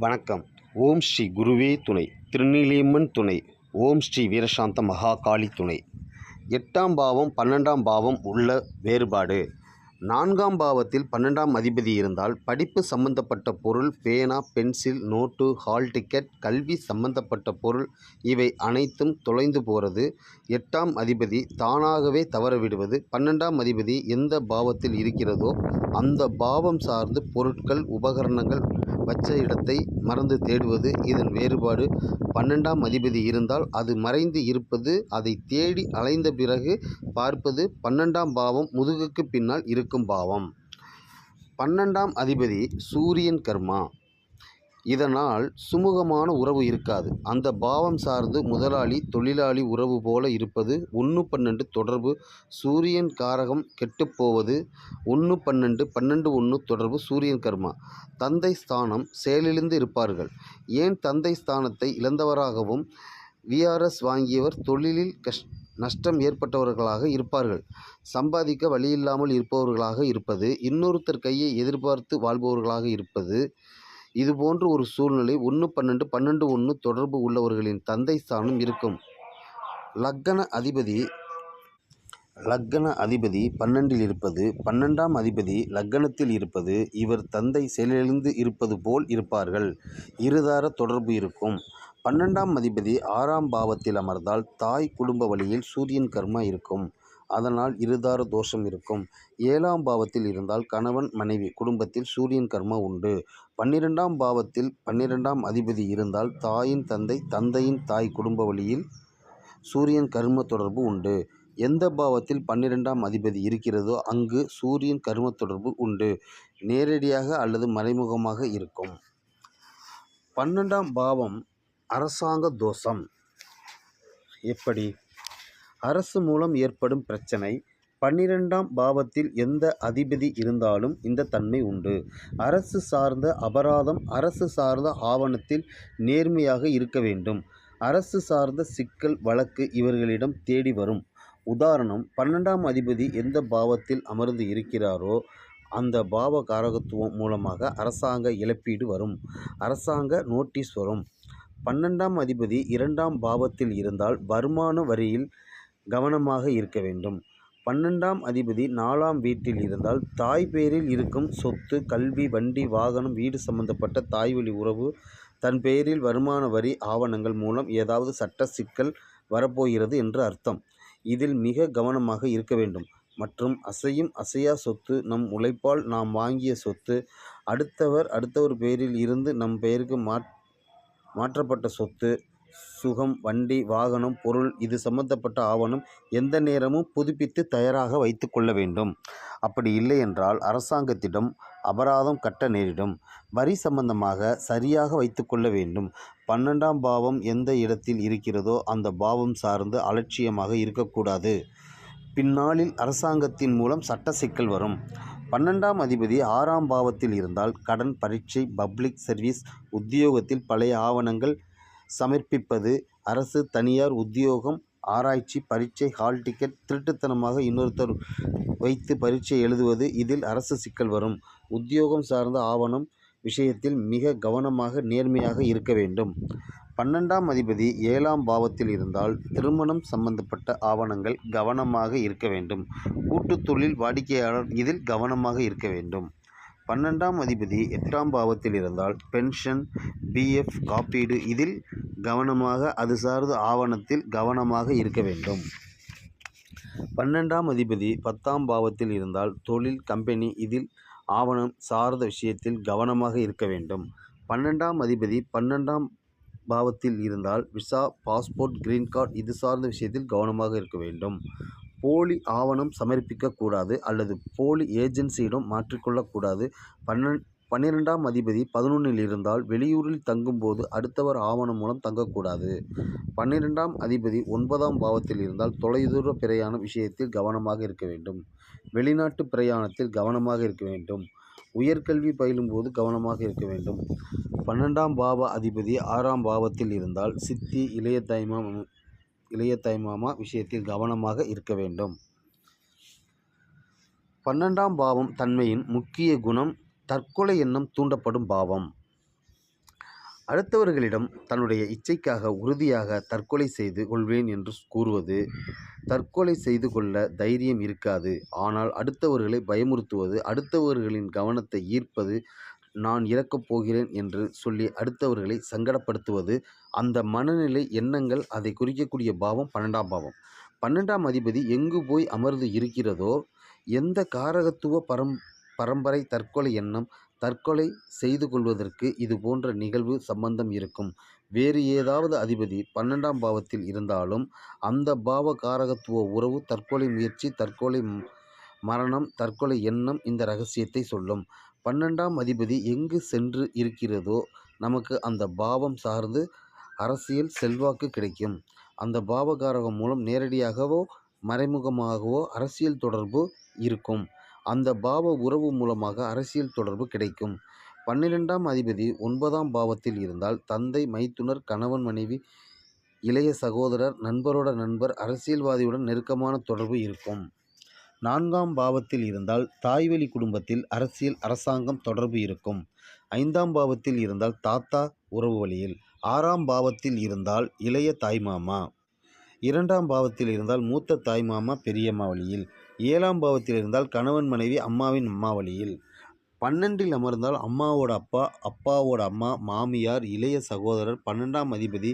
வணக்கம். ஓம் ஸ்ரீ குருவே துணை. திருநீலியம்மன் துணை. ஓம் ஸ்ரீ வீரசாந்த மகாகாளி துணை. 8ஆம் பாவம் 12ஆம் பாவம் உள்ள வேறுபாடு. 4ஆம் பாவத்தில் 12ஆம் அதிபதி இருந்தால் படிப்பு சம்பந்தப்பட்ட பொருள், பேனா, பென்சில், நோட்டு, ஹால் டிக்கெட், கல்வி சம்பந்தப்பட்ட பொருள் இவை அனைத்தும் தொலைந்து போகிறது. 8ஆம் அதிபதி தானாகவே தவறவிடுவது. 12ஆம் அதிபதி எந்த பாவத்தில் இருக்கிறதோ அந்த பாவம் சார்ந்து பொருட்கள், உபகரணங்கள் வச்ச இடத்தை மறந்து தேடுவது இதன் வேறுபாடு. 12ஆம் அதிபதி இருந்தால் அது மறைந்து இருப்பது, அதை தேடி அலைந்த பிறகு பார்ப்பது. 12ஆம் பாவம் முதுகுக்கு பின்னால் இருக்கும் பாவம். 12ஆம் அதிபதி சூரியன் கர்மா. இதனால் சுமூகமான உறவு இருக்காது. அந்த பாவம் சார்ந்து முதலாளி தொழிலாளி உறவு போல இருப்பது. 1-12 தொடர்பு சூரியன் காரகம் கெட்டுப்போவது. 1-12 12-1 தொடர்பு சூரியன் கர்மா. தந்தை ஸ்தானம் செயலிழந்து இருப்பார்கள். ஏன் தந்தை ஸ்தானத்தை இழந்தவராகவும் விஆர்எஸ் வாங்கியவர் தொழிலில் நஷ்டம் ஏற்பட்டவர்களாக இருப்பார்கள். சம்பாதிக்க வழியில்லாமல் இருப்பவர்களாக இருப்பது. இன்னொருத்தர் கையை எதிர்பார்த்து வாழ்பவர்களாக இருப்பது. இதுபோன்ற ஒரு சூழ்நிலை 1-12 12-1 தொடர்பு உள்ளவர்களின் தந்தை ஸ்தானம் இருக்கும். லக்ன அதிபதி 12இல் இருப்பது, 12ஆம் அதிபதி லக்னத்தில் இருப்பது. இவர் தந்தை செயலிழந்து இருப்பது போல் இருப்பார்கள். இருதார தொடர்பு இருக்கும். 12ஆம் அதிபதி 6ஆம் பாவத்தில் அமர்ந்தால் தாய் குடும்ப வழியில் சூரியன் கர்மா இருக்கும். அதனால் இருதார தோஷம் இருக்கும். 7ஆம் பாவத்தில் இருந்தால் கணவன் மனைவி குடும்பத்தில் சூரியன் கர்மா உண்டு. 12ஆம் பாவத்தில் 12ஆம் அதிபதி இருந்தால் தாயின் தந்தை, தந்தையின் தாய் குடும்ப வழியில் சூரியன் கர்ம தொடர்பு உண்டு. எந்த பாவத்தில் 12ஆம் அதிபதி இருக்கிறதோ அங்கு சூரியன் கர்ம தொடர்பு உண்டு. நேரடியாக அல்லது மறைமுகமாக இருக்கும். 12ஆம் பாவம் அரசாங்க தோஷம். எப்படி? அரசு மூலம் ஏற்படும் பிரச்சனை. 12ஆம் பாவத்தில் எந்த அதிபதி இருந்தாலும் இந்த தன்மை உண்டு. அரசு சார்ந்த அபராதம், அரசு சார்ந்த ஆவணத்தில் நேர்மையாக இருக்க வேண்டும். அரசு சார்ந்த சிக்கல், வழக்கு இவர்களிடம் தேடி வரும். உதாரணம், 12ஆம் அதிபதி எந்த பாவத்தில் அமர்ந்து இருக்கிறாரோ அந்த பாவ காரகத்துவம் மூலமாக அரசாங்க இழப்பீடு வரும். அரசாங்க நோட்டீஸ் வரும். 12ஆம் அதிபதி 2ஆம் பாவத்தில் இருந்தால் வருமான வரியில் கவனமாக இருக்க வேண்டும். 12ஆம் அதிபதி 4ஆம் வீட்டில் இருந்தால் தாய் பெயரில் இருக்கும் சொத்து, கல்வி, வண்டி, வாகனம், வீடு சம்பந்தப்பட்ட தாய்வழி உறவு, தன் பெயரில் வருமான வரி ஆவணங்கள் மூலம் ஏதாவது சட்ட சிக்கல் வரப்போகிறது என்று அர்த்தம். இதில் மிக கவனமாக இருக்க வேண்டும். மற்றும் அசையும் அசையா சொத்து, நம் உழைப்பால் நாம் வாங்கிய சொத்து, அடுத்தவர் பெயரில் இருந்து நம் பெயருக்கு மாற்றப்பட்ட சொத்து, சுகம், வண்டி, வாகனம், பொருள் இது சம்பந்தப்பட்ட ஆவணம் எந்த நேரமும் புதுப்பித்து தயாராக வைத்து கொள்ள வேண்டும். அப்படி இல்லை என்றால் அரசாங்கத்திடம் அபராதம் கட்ட நேரிடும். வரி சம்பந்தமாக சரியாக வைத்து கொள்ள வேண்டும். 12ஆம் பாவம் எந்த இடத்தில் இருக்கிறதோ அந்த பாவம் சார்ந்து அலட்சியமாக இருக்கக்கூடாது. பின்னாளில் அரசாங்கத்தின் மூலம் சட்ட சிக்கல் வரும். 12ஆம் அதிபதி 6ஆம் பாவத்தில் இருந்தால் கடன், பரீட்சை, பப்ளிக் சர்வீஸ், உத்தியோகத்தில் பழைய ஆவணங்கள் சமர்ப்பிப்பது, அரசு தனியார் உத்தியோகம், ஆராய்ச்சி, பரீட்சை, ஹால் டிக்கெட், திருட்டுத்தனமாக இன்னொருத்தர் வைத்து பரீட்சை எழுதுவது இதில் அரசு சிக்கல் வரும். உத்தியோகம் சார்ந்த ஆவணம் விஷயத்தில் மிக கவனமாக நேர்மையாக இருக்க வேண்டும். 12ஆம் அதிபதி 7ஆம் பாவத்தில் இருந்தால் திருமணம் சம்பந்தப்பட்ட ஆவணங்கள் கவனமாக இருக்க வேண்டும். கூட்டுத் தொழில், வாடிக்கையாளர் இதில் கவனமாக இருக்க வேண்டும். 12ஆம் அதிபதி 8ஆம் பாவத்தில் இருந்தால் பென்ஷன், பிஎஃப், காப்பீடு இதில் கவனமாக, அது சார்ந்த ஆவணத்தில் கவனமாக இருக்க வேண்டும். 12ஆம் அதிபதி 10ஆம் பாவத்தில் இருந்தால் தொழில், கம்பெனி இதில் ஆவணம் சார்ந்த விஷயத்தில் கவனமாக இருக்க வேண்டும். 12ஆம் அதிபதி 12ஆம் பாவத்தில் இருந்தால் விசா, பாஸ்போர்ட், கிரீன் கார்டு இது சார்ந்த விஷயத்தில் கவனமாக இருக்க வேண்டும். போலி ஆவணம் சமர்ப்பிக்கக்கூடாது அல்லது போலி ஏஜென்சியிடம் மாற்றிக்கொள்ளக்கூடாது. 12ஆம் அதிபதி 11இல் இருந்தால் வெளியூரில் தங்கும்போது அடுத்தவர் ஆவணம் மூலம் தங்கக்கூடாது. 12ஆம் அதிபதி 9ஆம் பாவத்தில் இருந்தால் தொலைதூர பிரயாண விஷயத்தில் கவனமாக இருக்க வேண்டும். வெளிநாட்டு பிரயாணத்தில் கவனமாக இருக்க வேண்டும். உயர்கல்வி பயிலும்போது கவனமாக இருக்க வேண்டும். 12ஆம் பாவ அதிபதி 6ஆம் பாவத்தில் இருந்தால் சித்தி, இளைய தாய்மாமா விஷயத்தில் கவனமாக இருக்க வேண்டும். 12ஆம் பாவம் தன்மையின் முக்கிய குணம் தற்கொலை எண்ணம் தூண்டப்படும் பாவம். அடுத்தவர்களிடம் தன்னுடைய இச்சைக்காக உறுதியாக தற்கொலை செய்து கொள்வேன் என்று கூறுவது தற்கொலை செய்து கொள்ள தைரியம் இருக்காது. ஆனால் அடுத்தவர்களை பயமுறுத்துவது, அடுத்தவர்களின் கவனத்தை ஈர்ப்பது, நான் இறக்கப் போகிறேன் என்று சொல்லி அடுத்தவர்களை சங்கடப்படுத்துவது, அந்த மனநிலை எண்ணங்கள் அதை குறிக்கக்கூடிய பாவம் 12ஆம் பாவம். 12ஆம் அதிபதி எங்கு போய் அமர்ந்து இருக்கிறதோ, எந்த காரகத்துவ பரம்பரை தற்கொலை எண்ணம், தற்கொலை செய்து கொள்வதற்கு இது போன்ற நிகழ்வு சம்பந்தம் இருக்கும். வேறு ஏதாவது அதிபதி 12ஆம் பாவத்தில் இருந்தாலும் அந்த பாவ காரகத்துவ உறவு தற்கொலை முயற்சி, தற்கொலை மரணம், தற்கொலை எண்ணம் இந்த ரகசியத்தை சொல்லும். 12ஆம் அதிபதி எங்கு சென்று இருக்கிறதோ நமக்கு அந்த பாவம் சார்ந்து அரசியல் செல்வாக்கு கிடைக்கும். அந்த பாவகாரகம் மூலம் நேரடியாகவோ மறைமுகமாகவோ அரசியல் தொடர்பு இருக்கும். அந்த பாவ உறவு மூலமாக அரசியல் தொடர்பு கிடைக்கும். 12ஆம் அதிபதி 9ஆம் பாவத்தில் இருந்தால் தந்தை, மைத்துனர், கணவன், மனைவி, இளைய சகோதரர், நண்பரோட நண்பர், அரசியல்வாதியுடன் நெருக்கமான தொடர்பு இருக்கும். 4ஆம் பாவத்தில் இருந்தால் தாய்வழி குடும்பத்தில் அரசியல், அரசாங்கம் தொடர்பு இருக்கும். 5ஆம் பாவத்தில் இருந்தால் தாத்தா உறவு வழியில். 6ஆம் பாவத்தில் இருந்தால் இளைய தாய்மாமா. 2ஆம் பாவத்தில் இருந்தால் மூத்த தாய்மாமா, பெரியம்மா வழியில். 7ஆம் பாவத்தில் இருந்தால் கணவன், மனைவி, அம்மாவின் அம்மா வழியில். 12இல் அமர்ந்தால் அம்மாவோட அப்பா, அப்பாவோட அம்மா, மாமியார், இளைய சகோதரர். 12ஆம் அதிபதி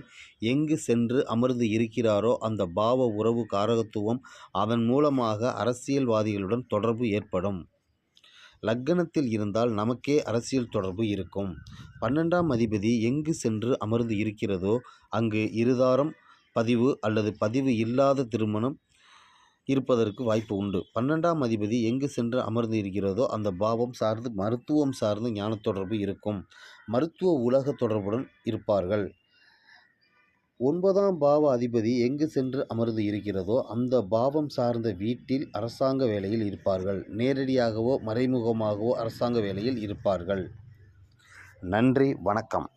எங்கு சென்று அமர்ந்து இருக்கிறாரோ அந்த பாவ உறவு காரகத்துவம், அதன் மூலமாக அரசியல்வாதிகளுடன் தொடர்பு ஏற்படும். லக்னத்தில் இருந்தால் நமக்கே அரசியல் தொடர்பு இருக்கும். 12ஆம் அதிபதி எங்கு சென்று அமர்ந்து இருக்கிறதோ அங்கு இருதாரம் பதிவு அல்லது பதிவு இல்லாத திருமணம் இருப்பதற்கு வாய்ப்பு உண்டு. 12ஆம் அதிபதி எங்கு சென்று அமர்ந்து இருக்கிறதோ அந்த பாவம் சார்ந்து மருத்துவம் சார்ந்து ஞான தொடர்பு இருக்கும். மருத்துவ உலக தொடர்புடன் இருப்பார்கள். 9ஆம் பாவ அதிபதி எங்கு சென்று அமர்ந்து இருக்கிறதோ அந்த பாவம் சார்ந்த வீட்டில் அரசாங்க வேலையில் இருப்பார்கள். நேரடியாகவோ மறைமுகமாகவோ அரசாங்க வேலையில் இருப்பார்கள். நன்றி, வணக்கம்.